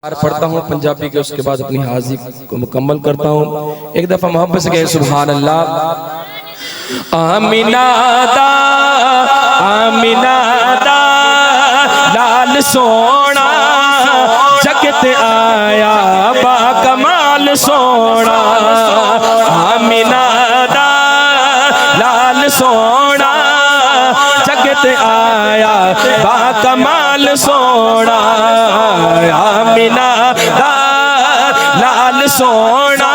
پڑھتا ہوں پنجابی کے، اس کے بعد اپنی حاضری کو مکمل کرتا ہوں۔ ایک دفعہ محبت سے کہیں سبحان اللہ۔ آمینہ دا آمینہ دا لال سونا جگت آیا با کمال سونا، آمینہ دا لال سونا جگت آیا با کمال سونا، آمینہ دا لال سونا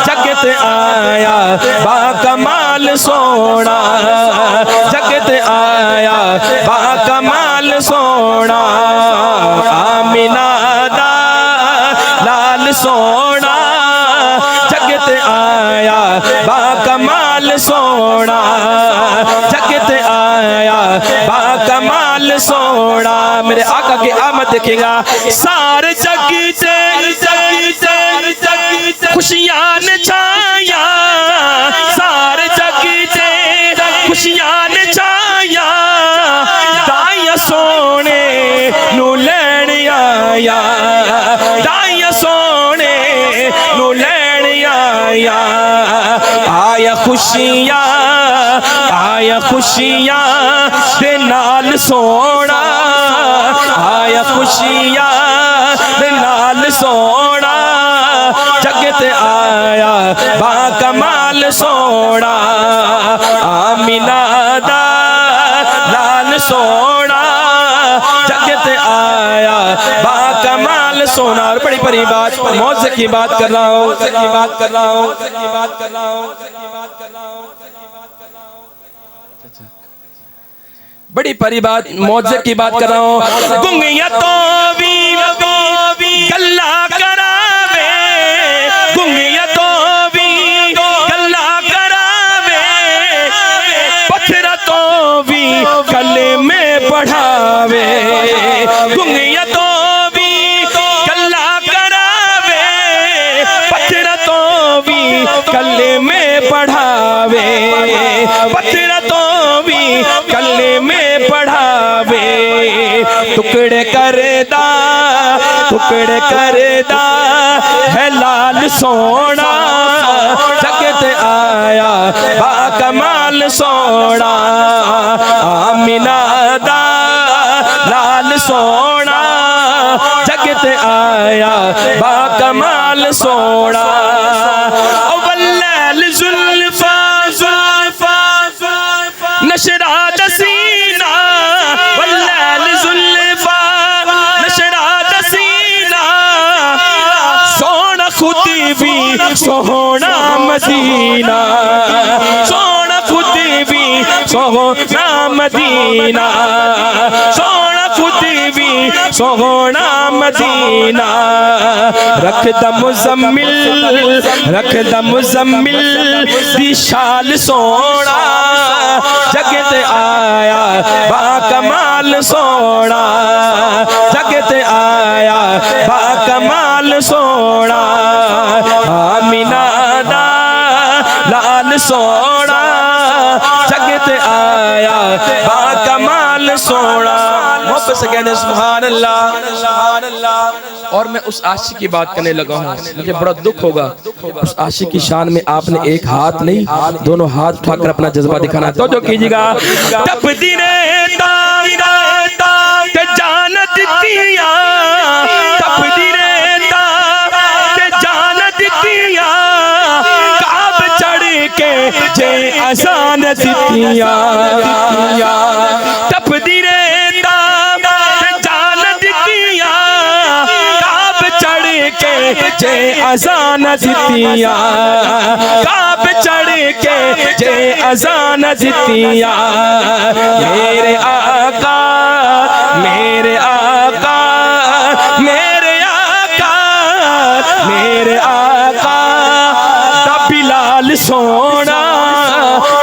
جگت آیا با کمال سونا، جگت آیا با کمال سونا، آمینہ دا لال سونا جگت آیا با کمال سونا، جگت آیا با کمال سونا۔ میرے آقا کی آمد دیکھیں گا، سارے جگ خوشیاں نے چھایا، سارے جگ خوشیاں نے چھایا، دائیا سونے نو لین آیا، دائیا سونے نو لین آیا، آیا خوشیاں آیا خوشیاں دے نال سونا، آیا خوشیاں دے نال سونا، جگت آیا با کمال سونا، آمینہ دا لال سونا جگت آیا با کمال سونا۔ اور بڑی بڑی بات موزے کی بات کر رہا ہوں، بڑی پری بات موزے کی بات کر رہا ہوں۔ گنگیا تو بھی گلہ کراوے، گنگیا تو بھی گلہ کراوے، پتھرہ تو بھی کلمے پڑھاوے، گنگیا تو بھی گلہ کراوے، پتھرہ تو بھی کلمے پڑھاوے، پتھرہ تو بھی کلمے پڑھاوے، ٹکڑے کردہ ہے لال سونا، جگت آیا با کمال سونا، آمینہ دا لال سونا جگت آیا با کمال سونا، واللیل زلفا نشرات سینہ، واللیل زلفا نشرات سینہ، سونا خود بھی سونا مدینہ، سونا خود بھی سونا مدینہ، سونا خود بھی سونا مدینہ، رکھ دا مزمل دی شال سونا، جگت آیا با کمال سونا، جگت آیا با کمال سونا، آمینہ دا لال سونا جگت آیا با کمال سونا۔ محبت سے کہنے سبحان اللہ۔ اور میں اس عاشق کی بات کرنے لگا ہوں، مجھے بڑا دکھ ہوگا، اس عاشق کی شان میں آپ نے ایک ہاتھ نہیں دونوں ہاتھ اٹھا کر اپنا جذبہ دکھانا ہے۔ توجہ کیجئے گا، تقدیرے تے جان دتیاں، تقدیرے تے جان دتیاں، کعب چڑھ کے جے اذان دتیاں، تقدیرے جے اذان دتیاں، کعب چڑھ کے جے اذان دتیاں، میرے آقا میرے آقا میرے آقا میرے آقا دا بلال سونا،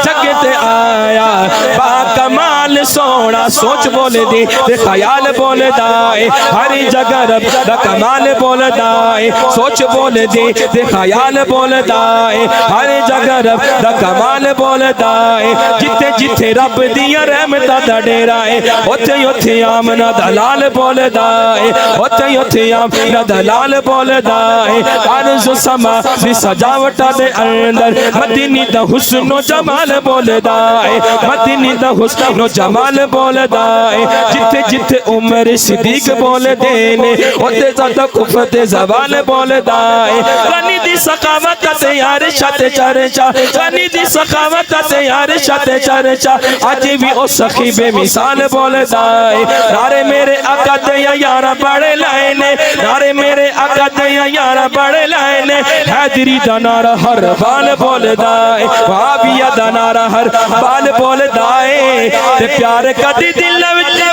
جگت آیا با کمال سونا۔ سوچ وہ بول دے تے خیال بول دائے ہر جگہ رب دا کمال بول دائے سوچ بول دے تے خیال بول دائے ہر جگہ رب دا کمال بول دائے جتے جتے رب دیا رحمتہ دا ڈیرائے اوتھے اوتھے آمنا دلال بول دائے اوتھے اوتھے آمنا دلال بول دائے عرض و سما دی سجاوٹا دے اندر مدینی دا حسن و جمال بول دائے مدینی دا حسن و جمال بول دائے جتے جتے عمر صدیق بول دینے اوتے زیادہ کفت زوال بول دائے غنی دی سخاوت تیار شت چرچا غنی دی سخاوت تیار شت چرچا آج بھی او سخی بے مثال بول دائے نارے میرے آقا دیا یارا بڑے لائنے نارے میرے آقا دیا یارا بڑے لائنے حیدری دا نارا ہر بال بول دائے وہابیہ دا نارا ہر بال بول دائے تے پیار کا دی دل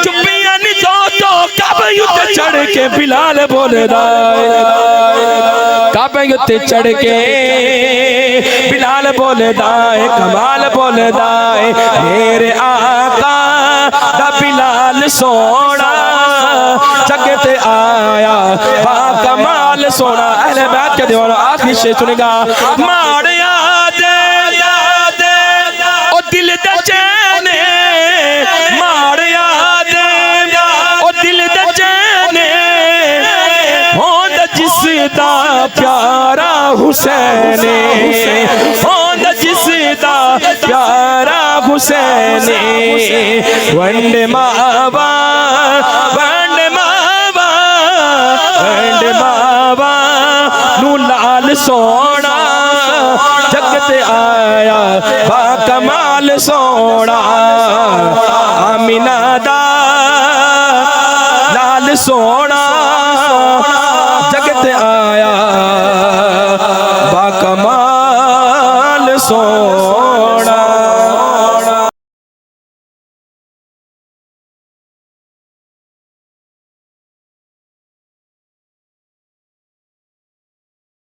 چپیاں نہیں تو کعبہ یوتے چڑھ کے بلال بول دائے کعبہ یوتے چڑھ کے بلال بول دائے کمال بول دائے میرے آقا دا بلال سونا جگتے آیا با کمال سونا اہل بیت کے دیوانا آخری شے سنے گا مار یاد او دل دا چینے مار یاد او دل دا چینے ہوند جس دا پیارا حسین ہوند جس دا پیارا حسین ونڈ ماوا ونڈ ماوا ونڈ ماوا نو لال سونا جگت آیا با کمال سونا آمینہ دا لال سونا